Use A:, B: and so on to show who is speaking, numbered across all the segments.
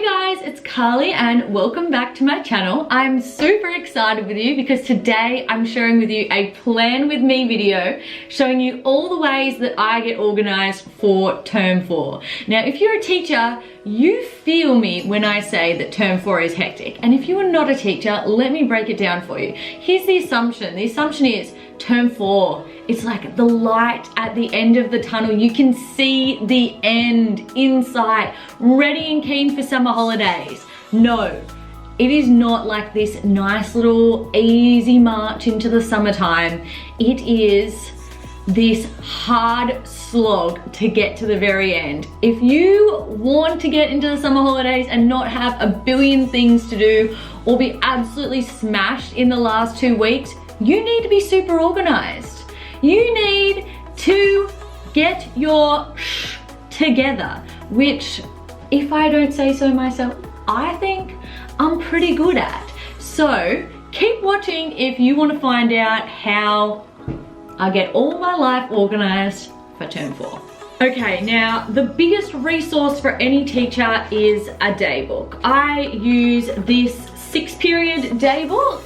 A: Hi guys, it's Carly and welcome back to my channel. I'm super excited with you because today I'm sharing with you a plan with me video showing you all the ways that I get organized for term 4. Now if you're a teacher, you feel me when I say that term 4 is hectic, and if you are not a teacher, let me break it down for you. Here's the assumption is term 4, it's like the light at the end of the tunnel. You can see the end in sight, ready and keen for summer holidays. No, it is not like this nice little easy march into the summertime. It is this hard slog to get to the very end. If you want to get into the summer holidays and not have a billion things to do or be absolutely smashed in the last 2 weeks, you need to be super organized. You need to get your shh together, which, if I don't say so myself, I think I'm pretty good at. So keep watching if you want to find out how I get all my life organized for term 4. Okay, now the biggest resource for any teacher is a day book. I use this 6-period day book,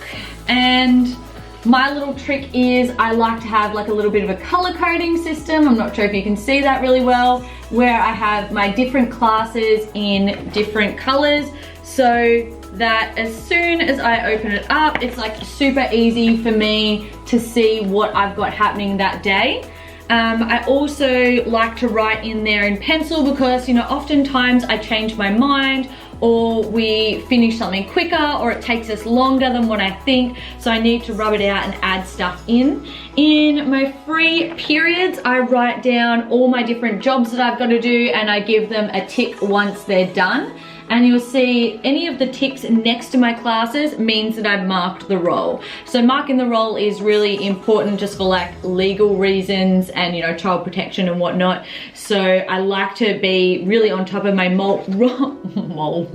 A: and my little trick is I like to have like a little bit of a color coding system. I'm not sure if you can see that really well, where I have my different classes in different colors, so that as soon as I open it up, it's like super easy for me to see what I've got happening that day. I also like to write in there in pencil because, you know, oftentimes I change my mind, or we finish something quicker, or it takes us longer than what I think, so I need to rub it out and add stuff in. In my free periods, I write down all my different jobs that I've got to do and I give them a tick once they're done. And you'll see any of the ticks next to my classes means that I've marked the role. So marking the role is really important just for like legal reasons and, you know, child protection and whatnot. So I like to be really on top of my role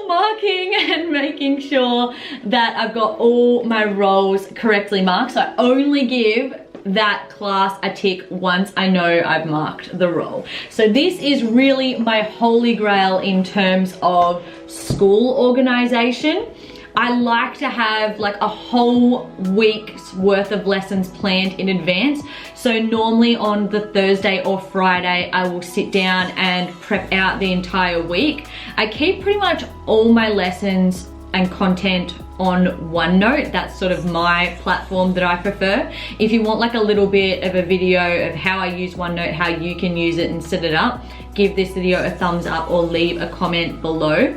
A: marking and making sure that I've got all my roles correctly marked. So I only give that class a tick once I know I've marked the role. So this is really my holy grail in terms of school organization. I like to have like a whole week's worth of lessons planned in advance. So normally on the Thursday or Friday, I will sit down and prep out the entire week. I keep pretty much all my lessons and content on OneNote. That's sort of my platform that I prefer. If you want like a little bit of a video of how I use OneNote, how you can use it and set it up, give this video a thumbs up or leave a comment below.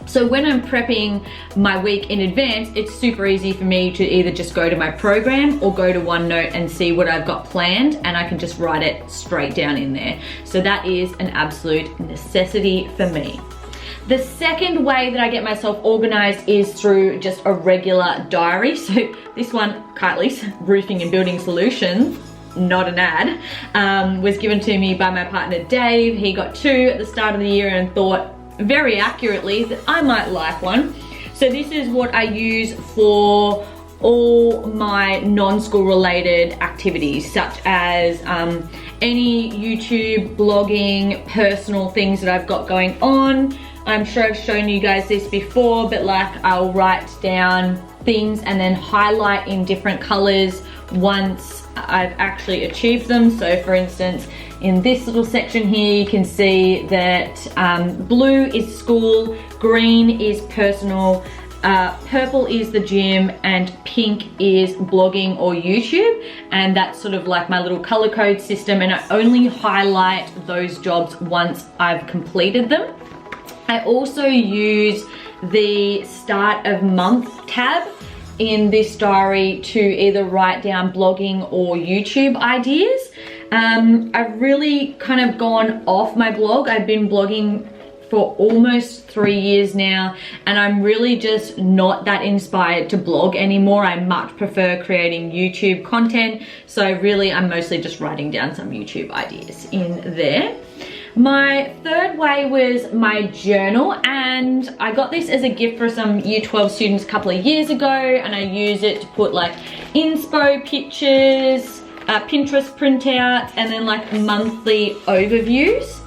A: So when I'm prepping my week in advance, it's super easy for me to either just go to my program or go to OneNote and see what I've got planned, and I can just write it straight down in there. So that is an absolute necessity for me. The second way that I get myself organized is through just a regular diary. So this one, Kylie's Roofing and Building Solutions, not an ad, was given to me by my partner Dave. He got 2 at the start of the year and thought very accurately that I might like one. So this is what I use for all my non-school related activities, such as any YouTube, blogging, personal things that I've got going on. I'm sure I've shown you guys this before, but like I'll write down things and then highlight in different colors once I've actually achieved them. So for instance, in this little section here, you can see that blue is school, green is personal, purple is the gym, and pink is blogging or YouTube. And that's sort of like my little color code system, and I only highlight those jobs once I've completed them. I also use the start of month tab in this diary to either write down blogging or YouTube ideas. I've really kind of gone off my blog. I've been blogging for almost 3 years now, and I'm really just not that inspired to blog anymore. I much prefer creating YouTube content. So really I'm mostly just writing down some YouTube ideas in there. My third way was my journal, and I got this as a gift for some Year 12 students a couple of years ago, and I use it to put like inspo pictures, Pinterest printouts, and then like monthly overviews.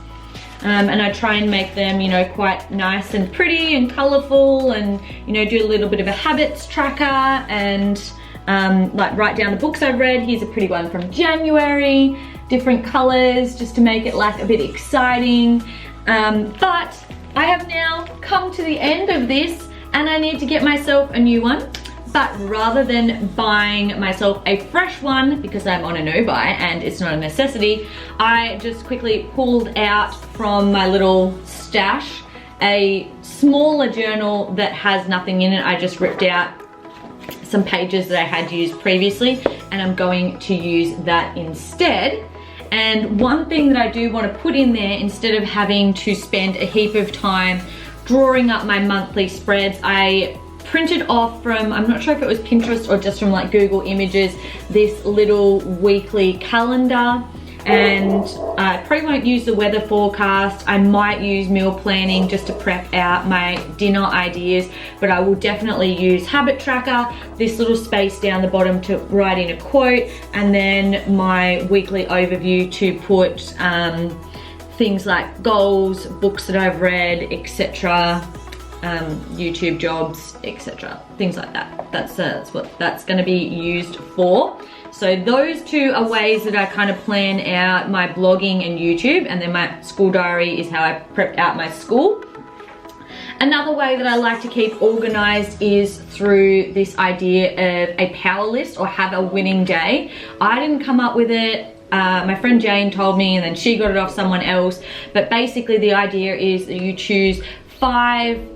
A: and I try and make them, you know, quite nice and pretty and colorful, and, you know, do a little bit of a habits tracker, and like write down the books I've read. Here's a pretty one from January, different colors, just to make it like a bit exciting. But I have now come to the end of this, and I need to get myself a new one. But rather than buying myself a fresh one, because I'm on a no buy and it's not a necessity, I just quickly pulled out from my little stash a smaller journal that has nothing in it. I just ripped out some pages that I had used previously, and I'm going to use that instead. And one thing that I do want to put in there, instead of having to spend a heap of time drawing up my monthly spreads, I printed off from, I'm not sure if it was Pinterest or just from like Google Images, this little weekly calendar. And I probably won't use the weather forecast. I might use meal planning just to prep out my dinner ideas, but I will definitely use habit tracker, this little space down the bottom to write in a quote, and then my weekly overview to put things like goals, books that I've read, etc. YouTube jobs, etc. Things like that. That's what that's going to be used for. So those two are ways that I kind of plan out my blogging and YouTube, and then my school diary is how I prepped out my school. Another way that I like to keep organized is through this idea of a power list, or have a winning day. I didn't come up with it. My friend Jane told me, and then she got it off someone else. But basically the idea is that you choose 5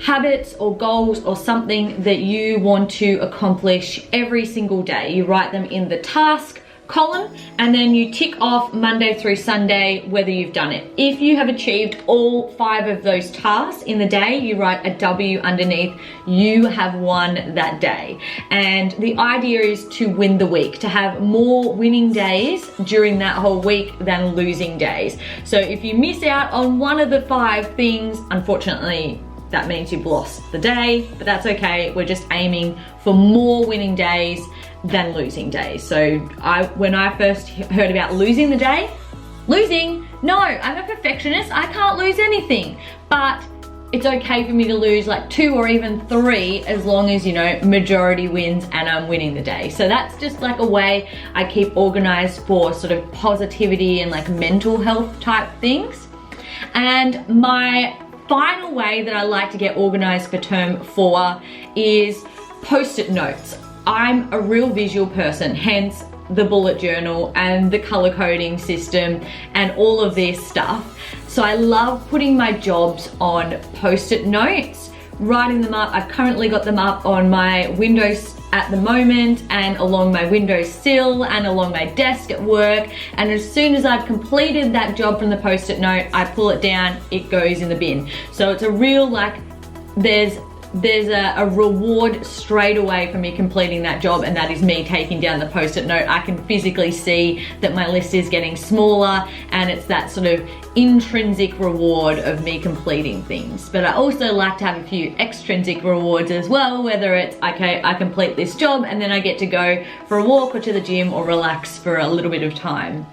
A: habits or goals or something that you want to accomplish every single day. You write them in the task column, and then you tick off Monday through Sunday whether you've done it. If you have achieved all 5 of those tasks in the day, you write a W underneath. You have won that day. And the idea is to win the week, to have more winning days during that whole week than losing days. So if you miss out on one of the 5 things, unfortunately, that means you've lost the day, but that's okay. We're just aiming for more winning days than losing days. So when I first heard about losing the day, no, I'm a perfectionist. I can't lose anything, but it's okay for me to lose like 2 or even 3, as long as, you know, majority wins and I'm winning the day. So that's just like a way I keep organized for sort of positivity and like mental health type things. And my final way that I like to get organized for term 4 is post-it notes. I'm a real visual person, hence the bullet journal and the color coding system and all of this stuff. So I love putting my jobs on post-it notes, writing them up. I've currently got them up on my windows at the moment, and along my windowsill, and along my desk at work. And as soon as I've completed that job from the post-it note, I pull it down, it goes in the bin. So it's a real, like, there's a reward straight away from me completing that job, and that is me taking down the post-it note. I can physically see that my list is getting smaller, and it's that sort of intrinsic reward of me completing things. But I also like to have a few extrinsic rewards as well, whether it's, okay, I complete this job and then I get to go for a walk or to the gym or relax for a little bit of time.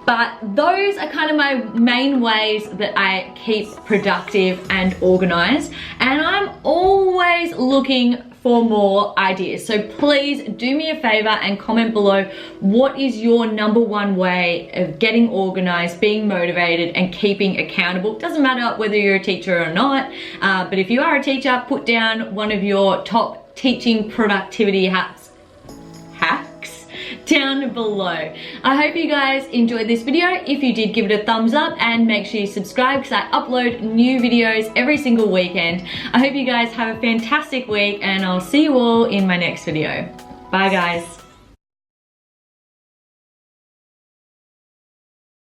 A: But those are kind of my main ways that I keep productive and organized, and I'm always looking for more ideas. So please do me a favor and comment below, what is your #1 way of getting organized, being motivated, and keeping accountable? It doesn't matter whether you're a teacher or not, but if you are a teacher, put down one of your top teaching productivity hacks down below. I hope you guys enjoyed this video. If you did, give it a thumbs up and make sure you subscribe, because I upload new videos every single weekend. I hope you guys have a fantastic week, and I'll see you all in my next video. Bye guys.